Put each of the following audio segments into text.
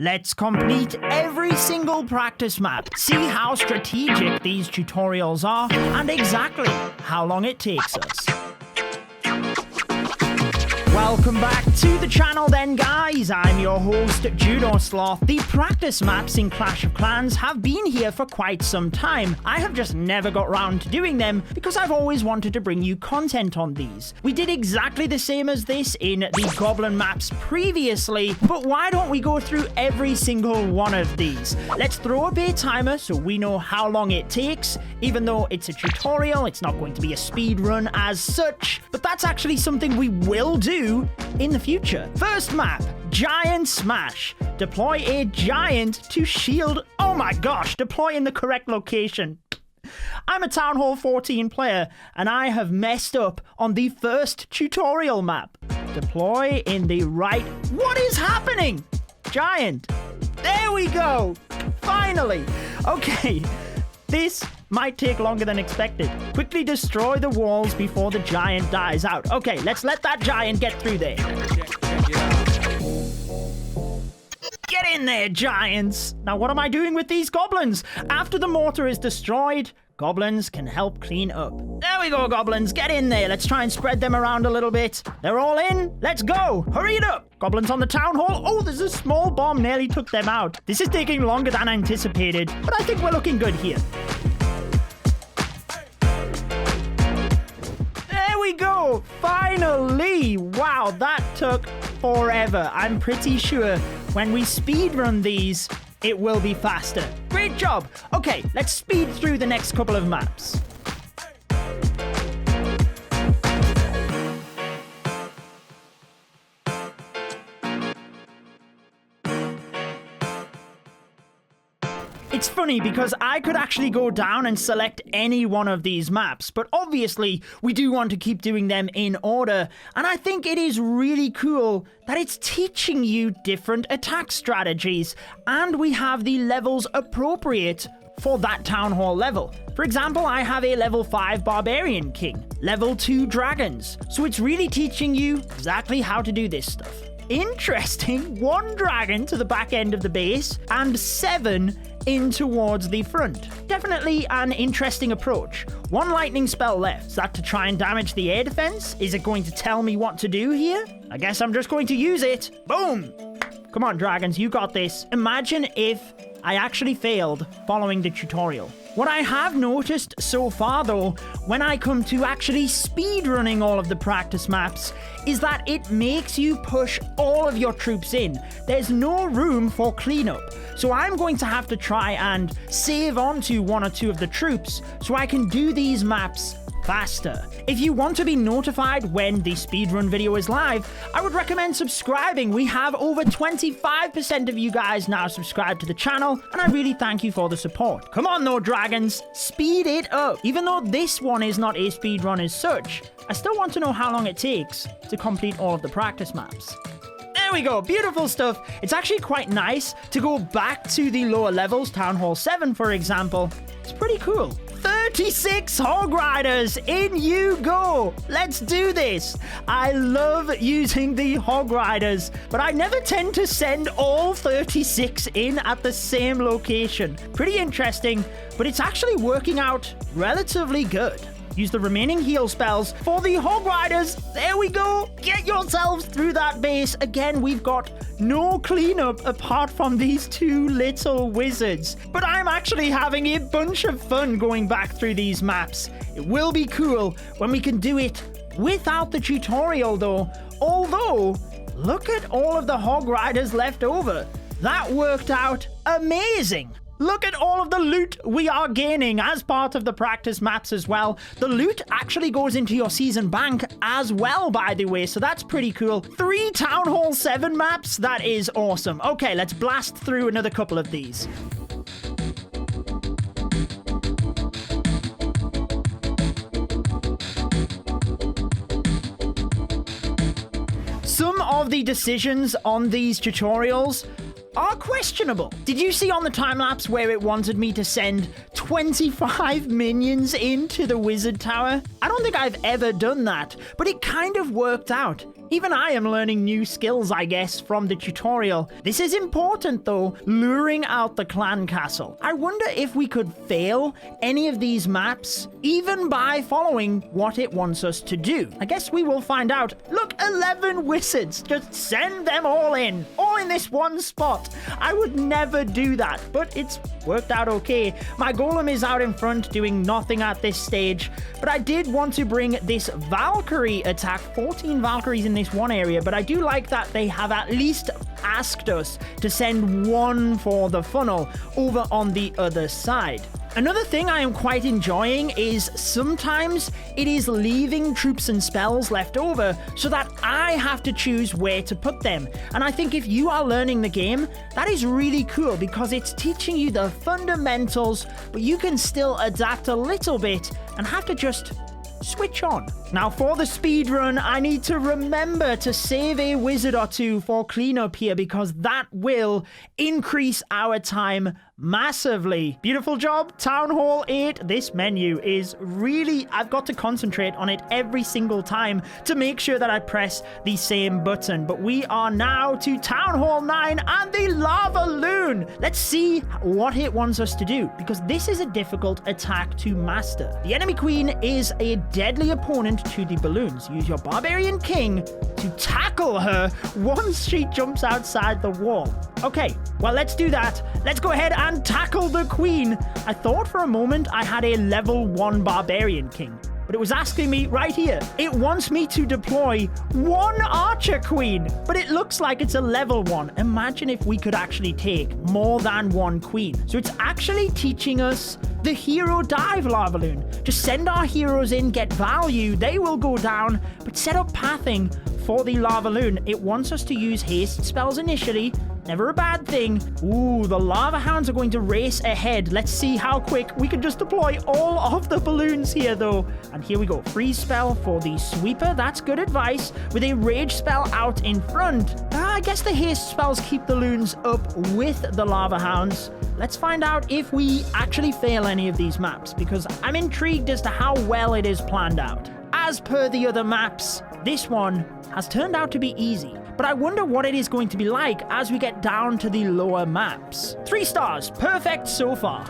Let's complete every single practice map, see how strategic these tutorials are, and exactly how long it takes us. Welcome back to the channel then, guys. I'm your host, Judo Sloth. The practice maps in Clash of Clans have been here for quite some time. I have just never got round to doing them because I've always wanted to bring you content on these. We did exactly the same as this in the Goblin maps previously, but why don't we go through every single one of these? Let's throw a bait timer so we know how long it takes. Even though it's a tutorial, it's not going to be a speed run as such, but that's actually something we will do in the future. First map, Giant Smash. Deploy a giant to shield. Oh my gosh, deploy in the correct location. I'm a Town Hall 14 player, and I have messed up on the first tutorial map. Deploy in the right... What is happening? Giant. There we go. Finally. Okay. This might take longer than expected. Quickly destroy the walls before the giant dies out. Okay, let's let that giant get through there. Get in there, giants! Now, what am I doing with these goblins? After the mortar is destroyed, goblins can help clean up. There we go, goblins. Get in there. Let's try and spread them around a little bit. They're all in. Let's go. Hurry it up. Goblins on the town hall. Oh, there's a small bomb. Nearly took them out. This is taking longer than anticipated, but I think we're looking good here. There we go. Finally. Wow, that took forever. I'm pretty sure when we speedrun these, it will be faster. Great job. Okay, let's speed through the next couple of maps. It's funny because I could actually go down and select any one of these maps, but obviously we do want to keep doing them in order, and I think it is really cool that it's teaching you different attack strategies, and we have the levels appropriate for that Town Hall level. For example, I have a level 5 Barbarian King, level 2 Dragons, so it's really teaching you exactly how to do this stuff. Interesting, 1 dragon to the back end of the base, and 7 in towards the front. Definitely an interesting approach. 1 lightning spell left. Is that to try and damage the air defense? Is it going to tell me what to do here? I guess I'm just going to use it. Boom! Come on, dragons, you got this. Imagine if I actually failed following the tutorial. What I have noticed so far, though, when I come to actually speedrunning all of the practice maps, is that it makes you push all of your troops in. There's no room for cleanup. So I'm going to have to try and save onto 1 or 2 of the troops so I can do these maps faster. If you want to be notified when the speedrun video is live, I would recommend subscribing. We have over 25% of you guys now subscribed to the channel, and I really thank you for the support. Come on though, dragons, speed it up. Even though this one is not a speedrun as such, I still want to know how long it takes to complete all of the practice maps. There we go, beautiful stuff. It's actually quite nice to go back to the lower levels, Town Hall 7 for example. It's pretty cool. 36 Hog Riders, in you go. Let's do this. I love using the Hog Riders, but I never tend to send all 36 in at the same location. Pretty interesting, but it's actually working out relatively good. Use the remaining heal spells for the Hog Riders. There we go. Get yourselves through that base. Again, we've got no cleanup apart from these 2 little wizards. But I'm actually having a bunch of fun going back through these maps. It will be cool when we can do it without the tutorial, though. Although, look at all of the Hog Riders left over. That worked out amazing. Look at all of the loot we are gaining as part of the practice maps as well. The loot actually goes into your season bank as well, by the way, so that's pretty cool. 3 Town Hall 7 maps, that is awesome. Okay, let's blast through another couple of these. Some of the decisions on these tutorials are questionable. Did you see on the time-lapse where it wanted me to send 25 minions into the wizard tower? I don't think I've ever done that, but it kind of worked out. Even I am learning new skills, I guess, from the tutorial. This is important though, luring out the clan castle. I wonder if we could fail any of these maps, even by following what it wants us to do. I guess we will find out. Look, 11 wizards, just send them all in this one spot. I would never do that, but it's worked out okay. My golem is out in front doing nothing at this stage, but I did want to bring this Valkyrie attack, 14 Valkyries in this one area, but I do like that they have at least asked us to send one for the funnel over on the other side. Another thing I am quite enjoying is sometimes it is leaving troops and spells left over so that I have to choose where to put them. And I think if you are learning the game, that is really cool because it's teaching you the fundamentals, but you can still adapt a little bit and have to just switch on. Now for the speedrun, I need to remember to save a wizard or two for cleanup here because that will increase our time massively. Beautiful job, Town Hall 8. This menu is really, I've got to concentrate on it every single time to make sure that I press the same button. But we are now to Town Hall 9 and the lava loon. Let's see what it wants us to do because this is a difficult attack to master. The enemy queen is a deadly opponent to the balloons. Use your barbarian king to tackle her once she jumps outside the wall. Okay, well, let's do that. Let's go ahead and tackle the queen. I thought for a moment I had a level 1 barbarian king, but it was asking me right here. It wants me to deploy one archer queen, but it looks like it's a level 1. Imagine if we could actually take more than one queen. So it's actually teaching us the hero dive lava loon. Just send our heroes in, get value, they will go down, but set up pathing for the lava loon. It wants us to use haste spells initially. Never a bad thing. Ooh, the lava hounds are going to race ahead. Let's see how quick we can just deploy all of the balloons here though. And here we go. Freeze spell for the sweeper. That's good advice. With a rage spell out in front. I guess the haste spells keep the loons up with the lava hounds. Let's find out if we actually fail any of these maps because I'm intrigued as to how well it is planned out. As per the other maps, this one has turned out to be easy. But I wonder what it is going to be like as we get down to the lower maps. 3 stars, perfect so far.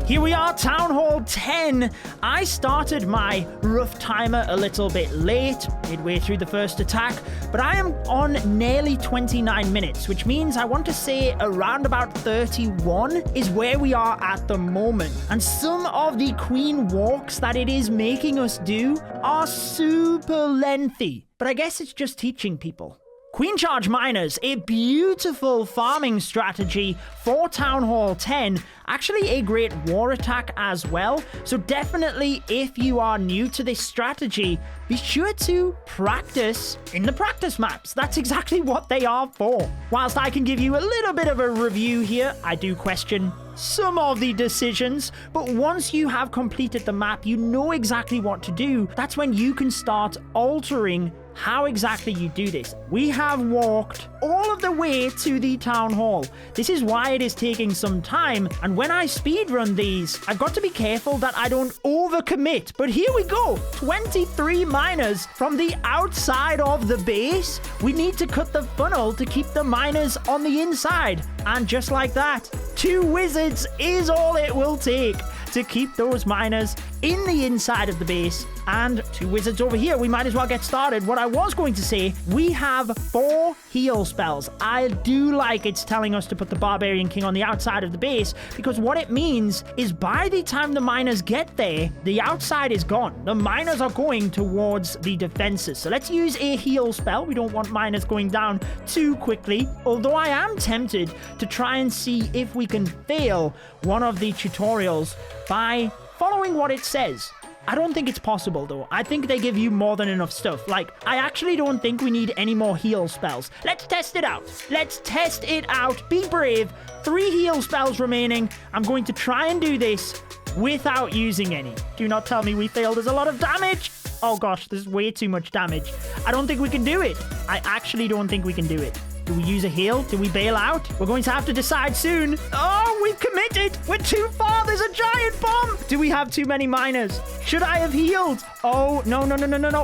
Here we are, Town Hall 10. I started my rough timer a little bit late, midway through the first attack, but I am on nearly 29 minutes, which means I want to say around about 31 is where we are at the moment. And some of the queen walks that it is making us do are super lengthy, but I guess it's just teaching people. Queen Charge Miners, a beautiful farming strategy for Town Hall 10. Actually a great war attack as well. So definitely if you are new to this strategy, be sure to practice in the practice maps. That's exactly what they are for. Whilst I can give you a little bit of a review here, I do question some of the decisions, but once you have completed the map, you know exactly what to do. That's when you can start altering how exactly you do this. We have walked all of the way to the town hall. This is why it is taking some time, and when I speedrun these, I've got to be careful that I don't overcommit. But here we go, 23 miners from the outside of the base. We need to cut the funnel to keep the miners on the inside, and just like that, 2 wizards is all it will take to keep those miners in the inside of the base. And 2 wizards over here. We might as well get started. What I was going to say, we have 4 heal spells. I do like it's telling us to put the Barbarian King on the outside of the base, because what it means is by the time the miners get there, the outside is gone. The miners are going towards the defenses. So let's use a heal spell. We don't want miners going down too quickly, although I am tempted to try and see if we can fail one of the tutorials by following what it says. I don't think it's possible though. I think they give you more than enough stuff. Like, I actually don't think we need any more heal spells. Let's test it out. Let's test it out. Be brave. 3 heal spells remaining. I'm going to try and do this without using any. Do not tell me we failed. There's a lot of damage. Oh gosh, there's way too much damage. I don't think we can do it. I actually don't think we can do it. Do we use a heal? Do we bail out? We're going to have to decide soon. Oh, we've committed. We're too far. There's a giant bomb. Do we have too many miners? Should I have healed? Oh, no.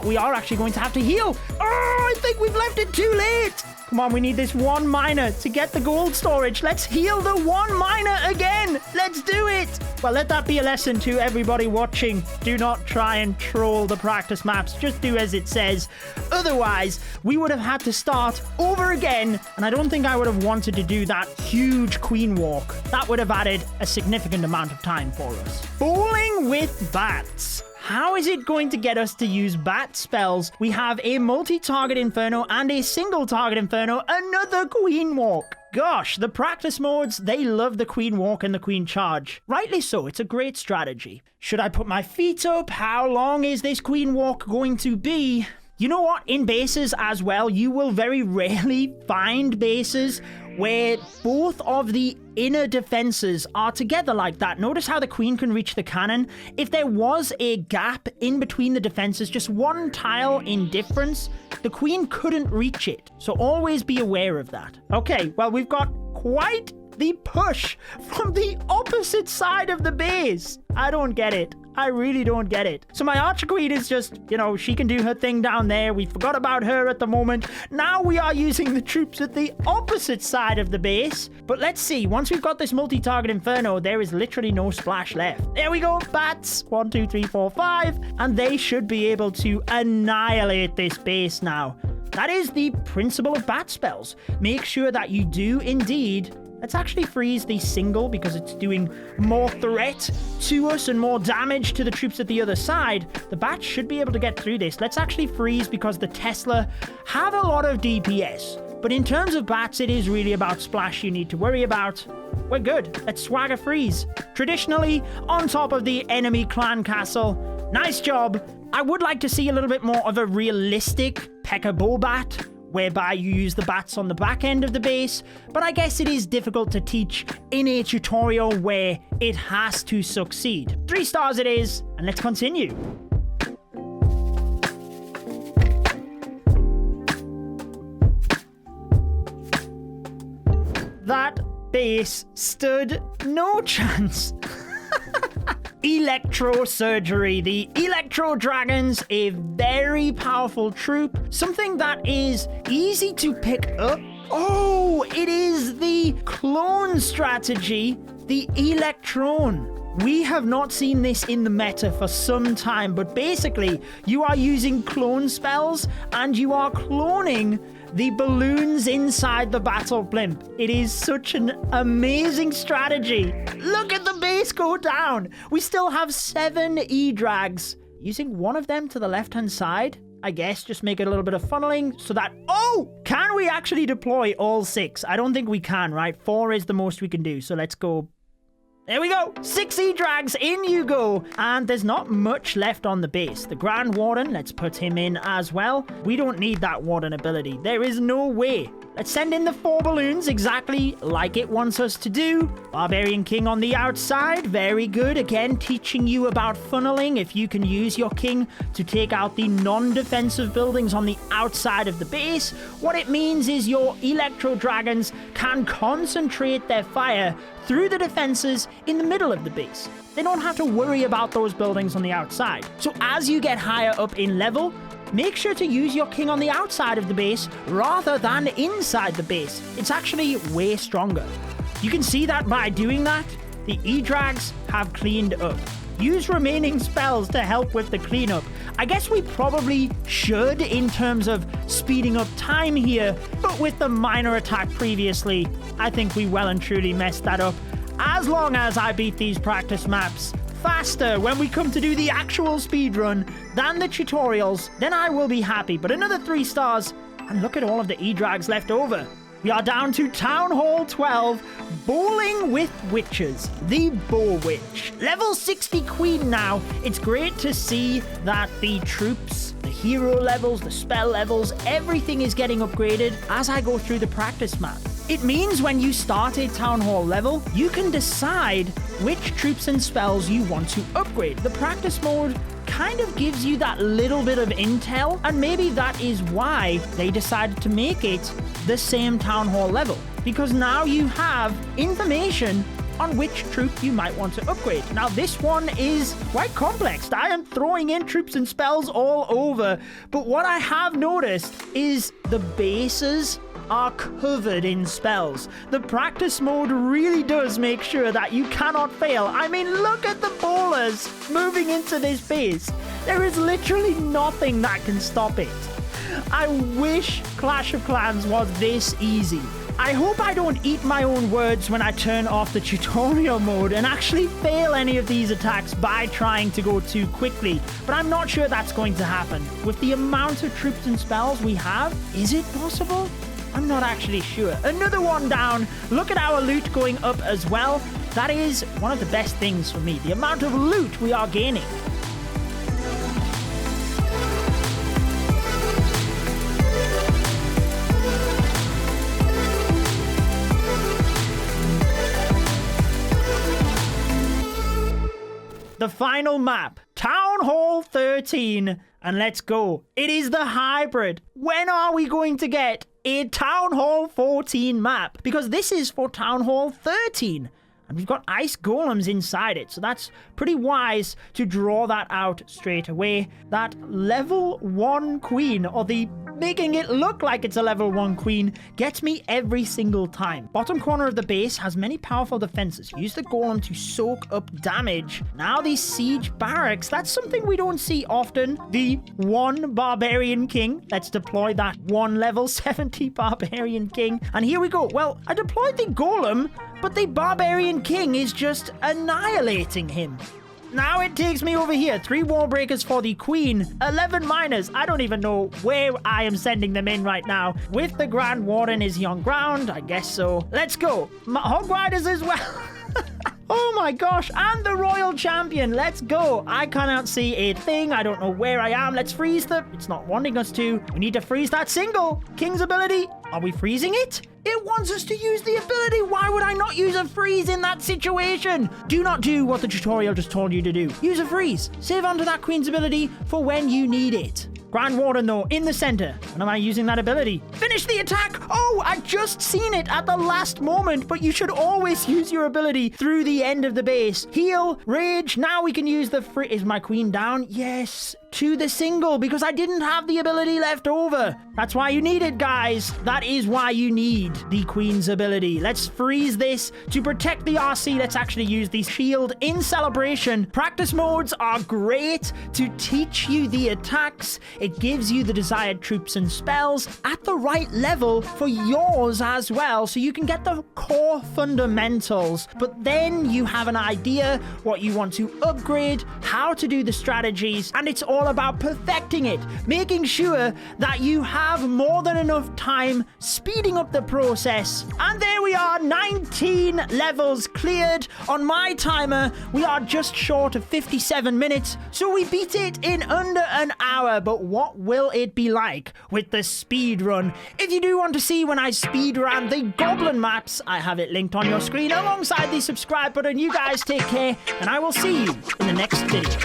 We are actually going to have to heal. Oh, I think we've left it too late. Come on, we need this one miner to get the gold storage. Let's heal the one miner again. Let's do it. Well, let that be a lesson to everybody watching. Do not try and troll the practice maps. Just do as it says. Otherwise, we would have had to start over again. And I don't think I would have wanted to do that huge queen walk. That would have added a significant amount of time for us. Bowling with bats. How is it going to get us to use bat spells? We have a multi-target inferno and a single-target inferno, another queen walk. Gosh, the practice modes, they love the queen walk and the queen charge. Rightly so, it's a great strategy. Should I put my feet up? How long is this queen walk going to be? You know what? In bases as well, you will very rarely find bases where both of the inner defenses are together like that. Notice how the queen can reach the cannon. If there was a gap in between the defenses, just one tile in difference, the queen couldn't reach it. So always be aware of that. Okay, well, we've got quite the push from the opposite side of the base. I don't get it. I really don't get it. So my Archer Queen is just, you know, she can do her thing down there. We forgot about her at the moment. Now we are using the troops at the opposite side of the base. But let's see. Once we've got this multi-target inferno, there is literally no splash left. There we go. Bats. 1, 2, 3, 4, 5. And they should be able to annihilate this base now. That is the principle of bat spells. Make sure that you do indeed... Let's actually freeze the single because it's doing more threat to us and more damage to the troops at the other side. The bats should be able to get through this. Let's actually freeze because the Tesla have a lot of DPS. But in terms of bats, it is really about splash you need to worry about. We're good. Let's swagger freeze. Traditionally, on top of the enemy clan castle. Nice job. I would like to see a little bit more of a realistic P.E.K.K.A. Bobat, whereby you use the bats on the back end of the base, but I guess it is difficult to teach in a tutorial where it has to succeed. 3 stars it is, and let's continue. That base stood no chance. Electro-surgery. The Electro Dragons, a very powerful troop. Something that is easy to pick up. Oh, it is the clone strategy, the Electron. We have not seen this in the meta for some time, but basically, you are using clone spells, and you are cloning the balloons inside the battle blimp. It is such an amazing strategy. Look at the base go down. We still have 7 E-Drags. Using one of them to the left-hand side, I guess, just make it a little bit of funneling so that... Oh! Can we actually deploy all 6? I don't think we can, right? 4 is the most we can do, so let's go... There we go. 6 E-Drags, in you go. And there's not much left on the base. The Grand Warden, let's put him in as well. We don't need that Warden ability. There is no way. Let's send in the 4 balloons exactly like it wants us to do. Barbarian King on the outside. Very good. Again, teaching you about funneling. If you can use your king to take out the non-defensive buildings on the outside of the base, what it means is your Electro Dragons can concentrate their fire through the defenses in the middle of the base. They don't have to worry about those buildings on the outside. So as you get higher up in level, make sure to use your king on the outside of the base rather than inside the base. It's actually way stronger. You can see that by doing that, the E-Drags have cleaned up. Use remaining spells to help with the cleanup. I guess we probably should in terms of speeding up time here, but with the minor attack previously, I think we well and truly messed that up. As long as I beat these practice maps faster when we come to do the actual speedrun than the tutorials, then I will be happy. But another 3 stars, and look at all of the E-Drags left over. We are down to Town Hall 12, Bowling with Witches, the Bow Witch. Level 60 Queen now. It's great to see that the troops, the hero levels, the spell levels, everything is getting upgraded as I go through the practice map. It means when you start a Town Hall level, you can decide which troops and spells you want to upgrade. The practice mode kind of gives you that little bit of intel, and maybe that is why they decided to make it the same town hall level, because now you have information on which troop you might want to upgrade. Now, this one is quite complex. I am throwing in troops and spells all over, but what I have noticed is the bases are covered in spells. The practice mode really does make sure that you cannot fail. I mean, look at the bowlers moving into this base. There is literally nothing that can stop it. I wish Clash of Clans was this easy. I hope I don't eat my own words when I turn off the tutorial mode and actually fail any of these attacks by trying to go too quickly, but I'm not sure that's going to happen. With the amount of troops and spells we have, is it possible? I'm not actually sure. Another one down. Look at our loot going up as well. That is one of the best things for me, the amount of loot we are gaining. The final map, Town Hall 13, and let's go. It is the hybrid. When are we going to get a Town Hall 14 map? Because this is for Town Hall 13, and we've got ice golems inside it, so that's pretty wise to draw that out straight away. That level 1 queen, or the making it look like it's a level 1 queen, gets me every single time. Bottom corner of the base has many powerful defenses. Use the golem to soak up damage. Now these siege barracks, that's something we don't see often. The 1 barbarian king. Let's deploy that 1 level 70 barbarian king. And here we go. Well, I deployed the golem, but the barbarian king is just annihilating him. Now it takes me over here. 3 wall breakers for the queen. 11 miners. I don't even know where I am sending them in right now. With the Grand Warden, is he on ground? I guess so. Let's go. Hog Riders as well. Oh my gosh, and the Royal Champion. Let's go. I cannot see a thing. I don't know where I am. Let's freeze them. It's not wanting us to. We need to freeze that single. King's ability. Are we freezing it? It wants us to use the ability. Why would I not use a freeze in that situation? Do not do what the tutorial just told you to do. Use a freeze. Save onto that queen's ability for when you need it. Grand Warden, though, in the center. And am I using that ability? Finish the attack! Oh, I just seen it at the last moment, but you should always use your ability through the end of the base. Heal, rage, now we can use the free... Is my queen down? Yes. To the single, because I didn't have the ability left over. That's why you need it, guys. That is why you need the queen's ability. Let's freeze this to protect the RC. Let's actually use the shield in celebration. Practice modes are great to teach you the attacks. It gives you the desired troops and spells at the right level for yours as well, so you can get the core fundamentals. But then you have an idea what you want to upgrade, how to do the strategies, and it's all about perfecting it, making sure that you have more than enough time, speeding up the process. And there we are, 19 levels cleared. On my timer, we are just short of 57 minutes, so we beat it in under an hour. But what will it be like with the speed run? If you do want to see when I speed ran the Goblin maps, I have it linked on your screen alongside the subscribe button. You guys take care, and I will see you in the next video.